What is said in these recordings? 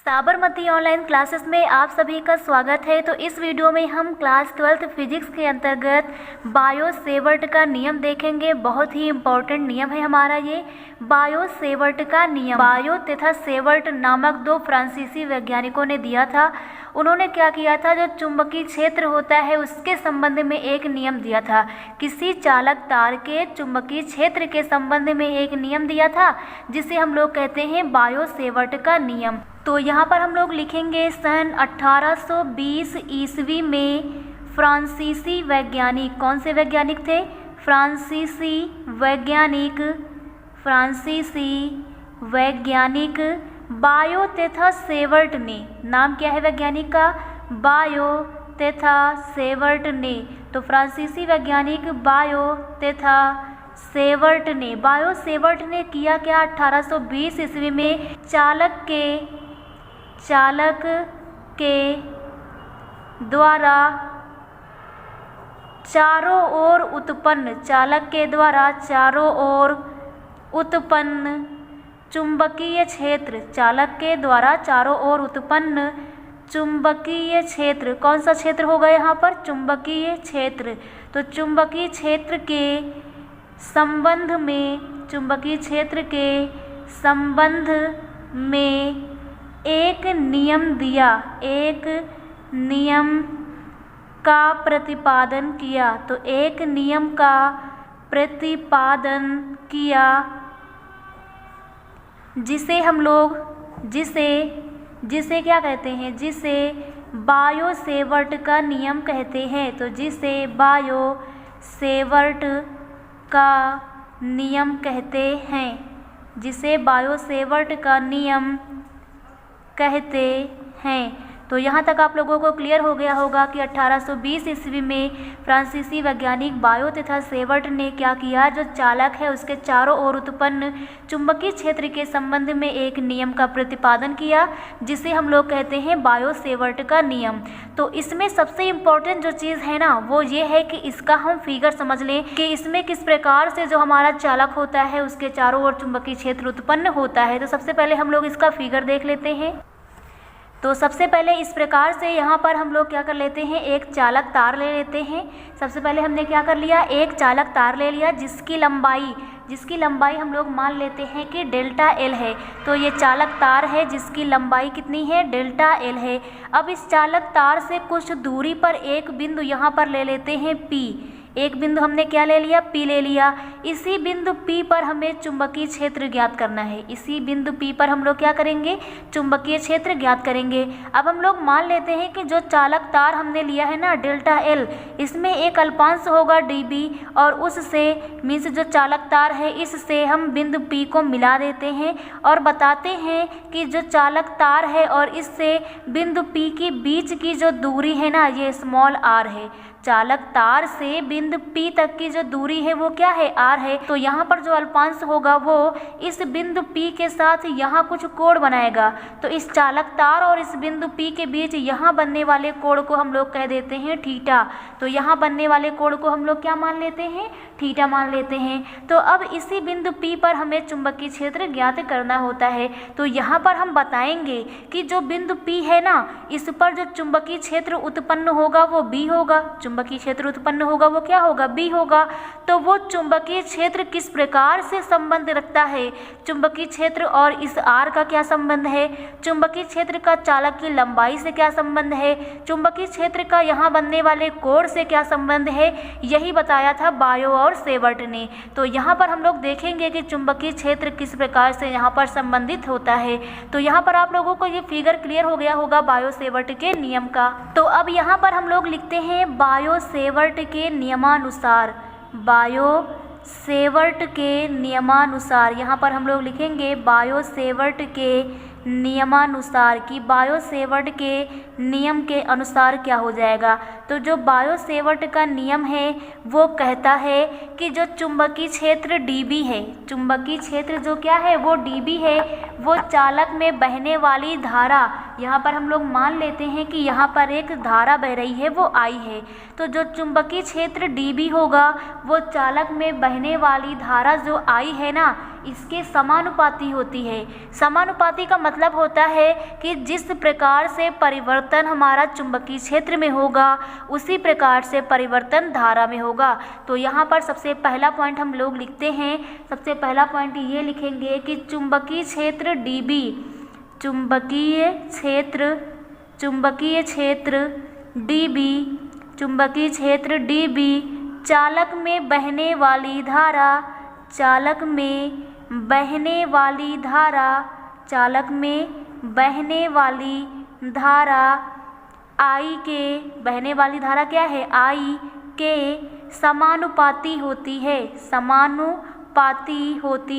Sabarmati online classes में आप सभी का स्वागत है। तो इस वीडियो में हम क्लास 12th फिजिक्स के अंतर्गत बायो सेवर्ट का नियम देखेंगे। बहुत ही इम्पोर्टेंट नियम है हमारा ये बायो सेवर्ट का नियम। बायो तथा सेवर्ट नामक दो फ्रांसीसी वैज्ञानिकों ने दिया था। उन्होंने क्या किया था, जो चुंबकीय क्षेत्र होता है उसके संबंध में एक नियम दिया था। किसी चालक तार के चुंबकीय क्षेत्र के संबंध में एक नियम दिया था, जिसे हम लोग कहते हैं बायो सेवर्ट का नियम। तो यहाँ पर हम लोग लिखेंगे सन 1820 ईस्वी में फ्रांसीसी वैज्ञानिक, कौन से वैज्ञानिक थे? फ्रांसीसी वैज्ञानिक बायो तथा सेवर्ट ने, नाम क्या है वैज्ञानिक का? बायो तथा सेवर्ट ने। तो फ्रांसीसी वैज्ञानिक बायो तथा सेवर्ट ने किया क्या? 1820 ईस्वी में चालक के द्वारा चारों ओर उत्पन्न चुंबकीय क्षेत्र, चालक के द्वारा चारों ओर उत्पन्न चुंबकीय क्षेत्र, कौन सा क्षेत्र होगा यहाँ पर? चुंबकीय क्षेत्र। तो चुंबकीय क्षेत्र के संबंध में एक नियम का प्रतिपादन किया। तो एक नियम का प्रतिपादन किया जिसे हम लोग जिसे क्या कहते हैं? जिसे बायो सेवर्ट का नियम कहते हैं। तो जिसे बायो सेवर्ट का नियम कहते हैं, जिसे बायो सेवर्ट का नियम कहते हैं। तो यहाँ तक आप लोगों को क्लियर हो गया होगा कि 1820 ईस्वी में फ्रांसीसी वैज्ञानिक बायो तथा सेवर्ट ने क्या किया, जो चालक है उसके चारों ओर उत्पन्न चुंबकीय क्षेत्र के संबंध में एक नियम का प्रतिपादन किया, जिसे हम लोग कहते हैं बायो सेवर्ट का नियम। तो इसमें सबसे इम्पोर्टेंट जो चीज़ है ना, वो ये है कि इसका हम फिगर समझ लें कि इसमें किस प्रकार से जो हमारा चालक होता है उसके चारों ओर चुंबकीय क्षेत्र उत्पन्न होता है। तो सबसे पहले हम लोग इसका फिगर देख लेते हैं। तो सबसे पहले इस प्रकार से यहाँ पर हम लोग क्या कर लेते हैं, एक चालक तार ले लेते हैं। सबसे पहले हमने क्या कर लिया, एक चालक तार ले लिया जिसकी लंबाई हम लोग मान लेते हैं कि डेल्टा एल है। तो ये चालक तार है जिसकी लंबाई कितनी है? डेल्टा एल है। अब इस चालक तार से कुछ दूरी पर एक बिंदु यहाँ पर ले लेते हैं P। एक बिंदु हमने क्या ले लिया? P ले लिया। इसी बिंदु P पर हमें चुंबकीय क्षेत्र ज्ञात करना है। इसी बिंदु P पर हम लोग क्या करेंगे? चुंबकीय क्षेत्र ज्ञात करेंगे। अब हम लोग मान लेते हैं कि जो चालक तार हमने लिया है ना, डेल्टा एल, इसमें एक अल्पांश होगा dB, और उससे मीन्स जो चालक तार है इससे हम बिंदु P को मिला देते हैं और बताते हैं कि जो चालक तार है और इससे बिंदु P के बीच की जो दूरी है ना, ये स्मॉल r है। चालक तार से बिंदु P तक की जो दूरी है वो क्या है? r है। तो यहाँ पर जो अल्पांश होगा वो इस बिंदु P के साथ यहाँ कुछ कोण बनाएगा। तो इस चालक तार और इस बिंदु P के बीच यहाँ बनने वाले कोण को हम लोग कह देते हैं थीटा। तो यहाँ बनने वाले कोण को हम लोग क्या मान लेते हैं? थीटा मान लेते हैं। तो अब इसी बिंदु P पर हमें चुंबकीय क्षेत्र ज्ञात करना होता है। तो यहाँ पर हम बताएंगे कि जो बिंदु P है ना, इस पर जो चुंबकीय क्षेत्र उत्पन्न होगा वो B होगा। चुंबकीय क्षेत्र उत्पन्न होगा वो क्या होगा? B होगा। तो वो चुंबकीय क्षेत्र किस प्रकार से संबंध रखता है? चुंबकीय क्षेत्र और इस R का क्या संबंध है? चुंबकीय क्षेत्र का चालक की लंबाई से क्या संबंध है? चुंबकीय क्षेत्र का यहाँ बनने वाले कोण से क्या संबंध है? यही बताया था बायो और सेवर्ट ने। तो यहाँ पर हम लोग देखेंगे कि चुंबकीय क्षेत्र किस प्रकार से यहाँ पर संबंधित होता है। तो यहाँ पर आप लोगों को ये फिगर क्लियर हो गया होगा बायो सेवर्ट के नियम का। तो अब यहाँ पर हम लोग लिखते हैं बायो सेवर्ट के नियमानुसार, यहाँ पर हम लोग लिखेंगे बायो सेवर्ट के नियमानुसार कि बायो सेवर्ट के नियम के अनुसार क्या हो जाएगा। तो जो बायो सेवर्ट का नियम है वो कहता है कि जो चुंबकीय क्षेत्र dB है, चुंबकीय क्षेत्र जो क्या है वो dB है, वो चालक में बहने वाली धारा, यहाँ पर हम लोग मान लेते हैं कि यहाँ पर एक धारा बह रही है, वो I है। तो जो चुंबकीय क्षेत्र dB होगा वो चालक में बहने वाली धारा जो I है ना, इसके समानुपाती होती है। समानुपाती का मतलब होता है कि जिस प्रकार से परिवर्तन हमारा चुंबकीय क्षेत्र में होगा उसी प्रकार से परिवर्तन धारा में होगा। तो यहाँ पर सबसे पहला पॉइंट हम लोग लिखते हैं, सबसे पहला पॉइंट ये लिखेंगे कि चुंबकीय क्षेत्र dB, चुंबकीय क्षेत्र dB चालक में बहने वाली धारा, चालक में बहने वाली धारा I के, बहने वाली धारा क्या है, I के समानुपाती होती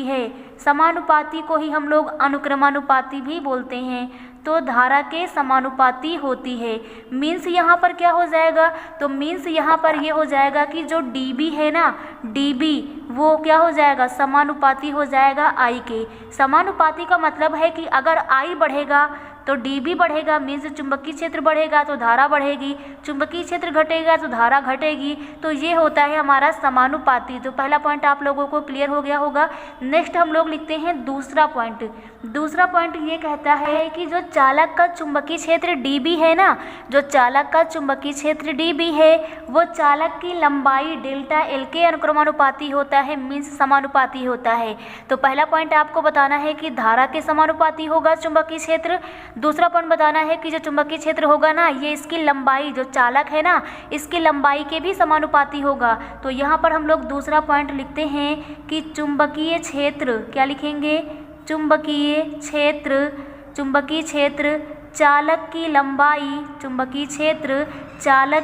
है। समानुपाती को ही हम लोग अनुक्रमानुपाती भी बोलते हैं। तो धारा के समानुपाती होती है। मीन्स यहाँ पर क्या हो जाएगा, तो मीन्स यहाँ पर ये हो जाएगा कि जो dB है ना, dB वो क्या हो जाएगा, समानुपाती हो जाएगा I के। समानुपाती का मतलब है कि अगर I बढ़ेगा तो dB बढ़ेगा, मीन्स चुंबकीय क्षेत्र बढ़ेगा तो धारा बढ़ेगी, चुंबकीय क्षेत्र घटेगा तो धारा घटेगी। तो ये होता है हमारा समानुपाती। तो पहला पॉइंट आप लोगों को क्लियर हो गया होगा। नेक्स्ट हम लोग लिखते हैं दूसरा पॉइंट। दूसरा पॉइंट ये कहता है कि जो चालक का चुंबकीय क्षेत्र dB है ना, जो चालक का चुंबकीय क्षेत्र dB है वो चालक की लंबाई डेल्टा L के अनुक्रमानुपाती होता है, मीन्स समानुपाती होता है। तो पहला पॉइंट आपको बताना है कि धारा के समानुपाती होगा चुंबकीय क्षेत्र। दूसरा पॉइंट बताना है कि जो चुंबकीय क्षेत्र होगा ना, ये इसकी लंबाई, जो चालक है ना, इसकी लंबाई के भी समानुपाती होगा। तो यहाँ पर हम लोग दूसरा पॉइंट लिखते हैं कि चुंबकीय क्षेत्र, क्या लिखेंगे, चुंबकीय क्षेत्र चालक की लंबाई, चुंबकीय क्षेत्र चालक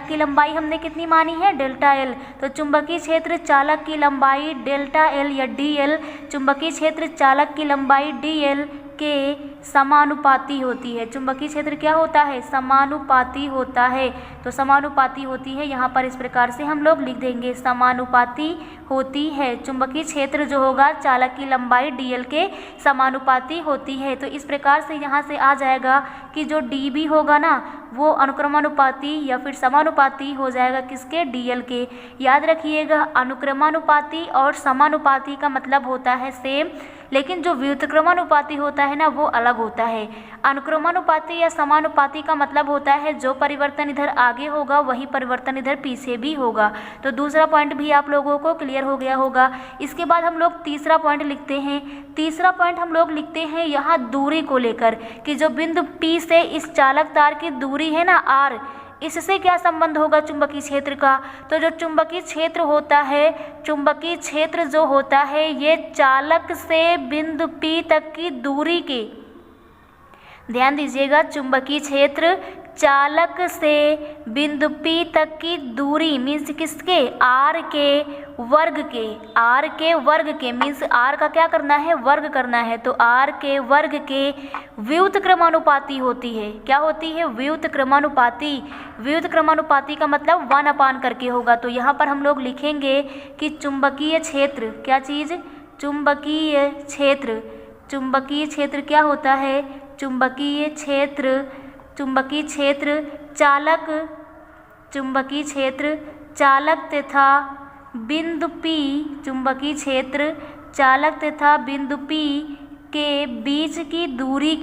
की लंबाई हमने कितनी मानी है, डेल्टा L। तो चुंबकीय क्षेत्र चालक की लंबाई डेल्टा L या DL, चुंबकीय क्षेत्र चालक की लंबाई DL के समानुपाती होती है। चुंबकीय क्षेत्र क्या होता है, समानुपाती होता है। तो समानुपाती होती है, यहाँ पर इस प्रकार से हम लोग लिख देंगे, समानुपाती होती है। चुंबकीय क्षेत्र जो होगा चालक की लंबाई DL के समानुपाती होती है। तो इस प्रकार से यहाँ से आ जाएगा कि जो dB होगा ना वो अनुक्रमानुपाती या फिर समानुपाती हो जाएगा किसके, DL के। याद रखिएगा, अनुक्रमानुपाती और समानुपाती का मतलब होता है सेम, लेकिन जो व्युत्क्रमानुपाती होता है ना वो अलग होता है। अनुक्रमानुपाती या समानुपाती का मतलब होता है जो परिवर्तन इधर आगे होगा वही परिवर्तन इधर पीछे भी होगा। तो दूसरा पॉइंट भी आप लोगों को क्लियर हो गया होगा। इसके बाद हम लोग तीसरा पॉइंट लिखते हैं। तीसरा पॉइंट हम लोग लिखते हैं यहाँ दूरी को लेकर, कि जो बिंदु P से इस चालक तार की दूरी है ना R, इससे क्या संबंध होगा चुंबकीय क्षेत्र का। तो जो चुंबकीय क्षेत्र होता है, चुंबकीय क्षेत्र जो होता है ये चालक से बिंदु P तक की दूरी के, ध्यान दीजिएगा, चुंबकीय क्षेत्र चालक से बिंदु P तक की दूरी मीन्स किसके, R के वर्ग के मीन्स R का क्या करना है, वर्ग करना है। तो R के वर्ग के व्युत्क्रमानुपाती होती है। क्या होती है, व्युत्क्रमानुपाती। व्युत्क्रमानुपाती का मतलब 1/, करके होगा। तो यहाँ पर हम लोग लिखेंगे कि चुंबकीय क्षेत्र, क्या चीज़, चुंबकीय क्षेत्र क्या होता है, चुंबकीय क्षेत्र चालक तथा बिंदु P, चुंबकीय क्षेत्र चालक तथा बिंदु P के बीच की दूरी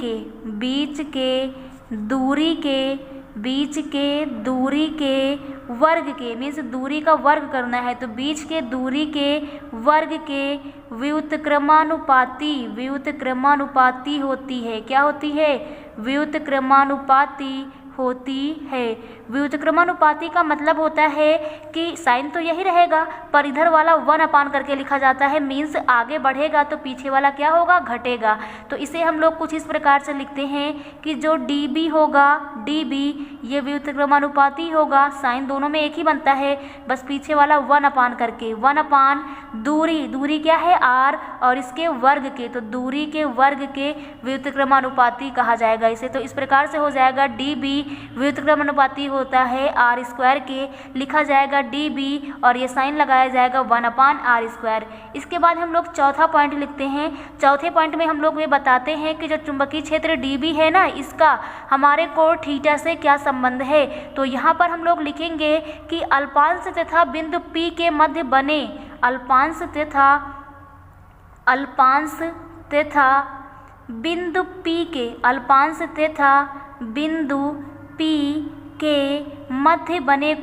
के वर्ग के मीन्स दूरी का वर्ग करना है। तो बीच के दूरी के वर्ग के व्युत्क्रमानुपाती होती है। क्या होती है, व्युत्क्रमानुपाती होती है। व्युत्क्रमानुपाती का मतलब होता है कि साइन तो यही रहेगा पर इधर वाला 1/, करके लिखा जाता है। मीन्स आगे बढ़ेगा तो पीछे वाला क्या होगा, घटेगा। तो इसे हम लोग कुछ इस प्रकार से लिखते हैं कि जो dB होगा, dB ये व्युत्क्रमानुपाती होगा। साइन दोनों में एक ही बनता है, बस पीछे वाला 1/, करके 1/, दूरी क्या है, R, और इसके वर्ग के, तो दूरी के वर्ग के व्युत्क्रमानुपाती कहा जाएगा इसे। तो इस प्रकार से हो जाएगा dB व्युत्क्रमानुपाती होता है r² के, लिखा जाएगा dB और ये साइन लगाया जाएगा 1/r²। इसके बाद हम लोग चौथा पॉइंट लिखते हैं। चौथे पॉइंट में हम लोग ये बताते हैं कि जो चुंबकीय क्षेत्र dB है ना, इसका हमारे कोण थीटा से क्या संबंध है। तो यहाँ पर हम लोग लिखेंगे कि अल्पांश तथा बिंदु P के मध्य बने अल्पांश तथा बिंदु P के मध्य बने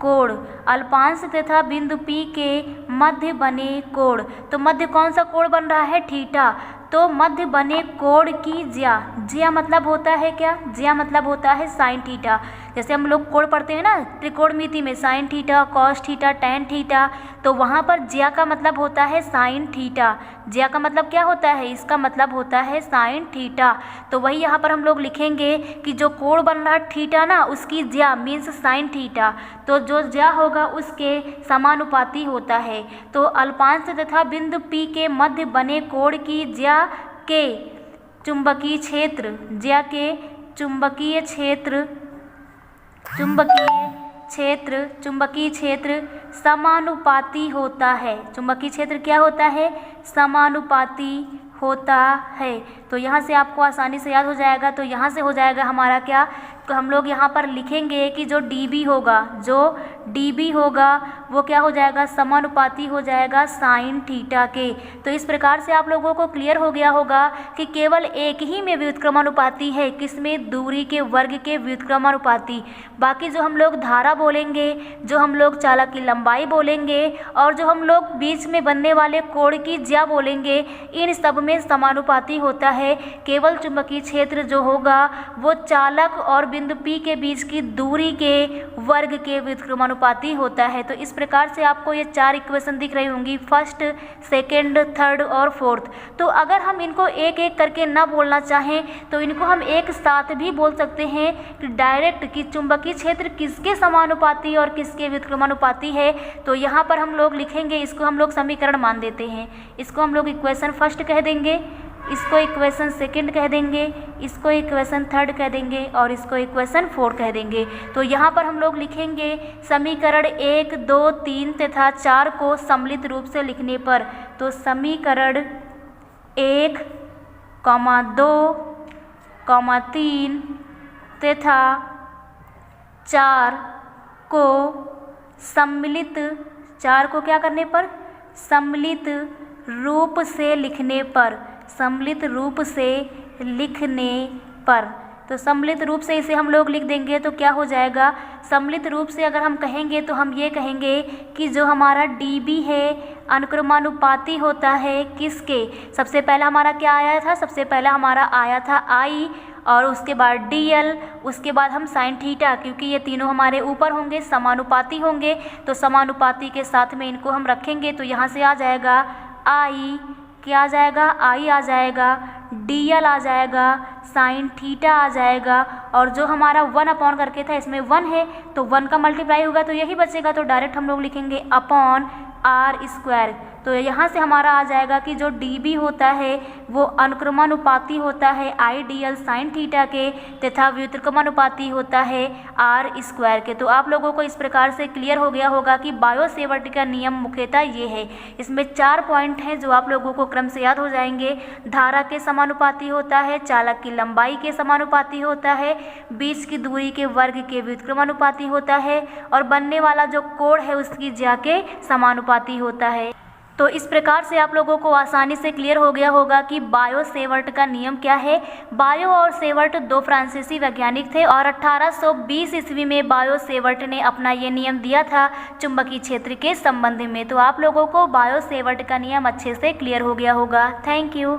कोण अल्पांश तथा बिंदु P के मध्य बने कोण। तो मध्य कौन सा कोण बन रहा है? थीटा। तो मध्य बने कोण की ज्या मतलब होता है क्या? ज्या मतलब होता है साइन थीटा। जैसे हम लोग कोण पढ़ते हैं ना त्रिकोणमिति में, sine theta, cos theta, tan theta, तो वहाँ पर ज्या का मतलब होता है साइन थीटा। ज्या का मतलब क्या होता है? इसका मतलब होता है साइन थीटा। तो वही यहाँ पर हम लोग लिखेंगे कि जो कोण बन रहा है थीटा ना, उसकी ज्या मीन्स साइन थीटा। तो जो ज्या होगा उसके समानुपाती होता है। तो अल्पांश तथा बिंदु P के मध्य बने कोण की ज्या के चुंबकीय क्षेत्र समानुपाती होता है। चुंबकीय क्षेत्र क्या होता है? समानुपाती होता है। तो यहाँ से आपको आसानी से याद हो जाएगा। तो यहाँ से हो जाएगा हमारा क्या? तो हम लोग यहाँ पर लिखेंगे कि जो dB होगा वो क्या हो जाएगा? समानुपाती हो जाएगा साइन थीटा के। तो इस प्रकार से आप लोगों को क्लियर हो गया होगा कि केवल एक ही में व्युत्क्रमानुपाती है, किसमें? दूरी के वर्ग के व्युत्क्रमानुपाती। बाकी जो हम लोग धारा बोलेंगे, जो हम लोग चालक की लंबाई बोलेंगे और जो हम लोग बीच में बनने वाले कोण की ज्या बोलेंगे, इन सब में समानुपाती होता है। केवल चुंबकीय क्षेत्र जो होगा वो चालक और बिंदु P के बीच की दूरी के वर्ग के व्युत्क्रमानुपाती होता है। तो इस प्रकार से आपको ये 4 इक्वेशन दिख रही होंगी, फर्स्ट, सेकंड, थर्ड और फोर्थ। तो अगर हम इनको एक एक करके ना बोलना चाहें तो इनको हम एक साथ भी बोल सकते हैं कि डायरेक्ट कि चुंबकीय क्षेत्र किसके समानुपाती और किसके व्युत्क्रमानुपाती है। तो यहाँ पर हम लोग लिखेंगे, इसको हम लोग समीकरण मान देते हैं। इसको हम लोग इक्वेशन फर्स्ट कह देंगे, इसको इक्वेशन सेकंड कह देंगे, इसको इक्वेशन थर्ड कह देंगे और इसको इक्वेशन 4 कह देंगे। तो यहाँ पर हम लोग लिखेंगे समीकरण 1, 2, 3 तथा 4 को सम्मिलित रूप से लिखने पर। तो समीकरण 1, 2, 3 तथा 4 को सम्मिलित, 4 को क्या करने पर? सम्मिलित रूप से लिखने पर, सम्मिलित रूप से लिखने पर। तो सम्मिलित रूप से इसे हम लोग लिख देंगे तो क्या हो जाएगा? सम्मिलित रूप से अगर हम कहेंगे तो हम ये कहेंगे कि जो हमारा dB है अनुक्रमानुपाती होता है किसके? सबसे पहला हमारा क्या आया था? सबसे पहला हमारा आया था I और उसके बाद dl, उसके बाद हम साइन थीटा, क्योंकि ये तीनों हमारे ऊपर होंगे, समानुपाती होंगे। तो समानुपाती के साथ में इनको हम रखेंगे। तो यहाँ से आ जाएगा I, क्या आ जाएगा? I आ जाएगा, dl आ जाएगा, साइन थीटा आ जाएगा और जो हमारा 1 करके था इसमें 1 है तो 1 का मल्टीप्लाई होगा तो यही बचेगा। तो डायरेक्ट हम लोग लिखेंगे अपॉन r²। तो यहाँ से हमारा आ जाएगा कि जो dB होता है वो अनुक्रमानुपाती होता है dl साइन थीटा के तथा व्युत्क्रमानुपाती होता है r² के। तो आप लोगों को इस प्रकार से क्लियर हो गया होगा कि बायो-सेवर्ट का नियम मुख्यतः ये है। इसमें 4 पॉइंट हैं जो आप लोगों को क्रम से याद हो जाएंगे। धारा के समानुपाती होता है, चालक की लंबाई के समानुपाती होता है, बीच की दूरी के वर्ग के व्युत्क्रमानुपाती होता है और बनने वाला जो कोण है उसकी ज्या के समानुपाती होता है। तो इस प्रकार से आप लोगों को आसानी से क्लियर हो गया होगा कि बायो-सेवर्ट का नियम क्या है। बायो और सेवर्ट 2 फ्रांसीसी वैज्ञानिक थे और 1820 ईस्वी में बायो-सेवर्ट ने अपना ये नियम दिया था चुंबकीय क्षेत्र के संबंध में। तो आप लोगों को बायो-सेवर्ट का नियम अच्छे से क्लियर हो गया होगा। Thank you.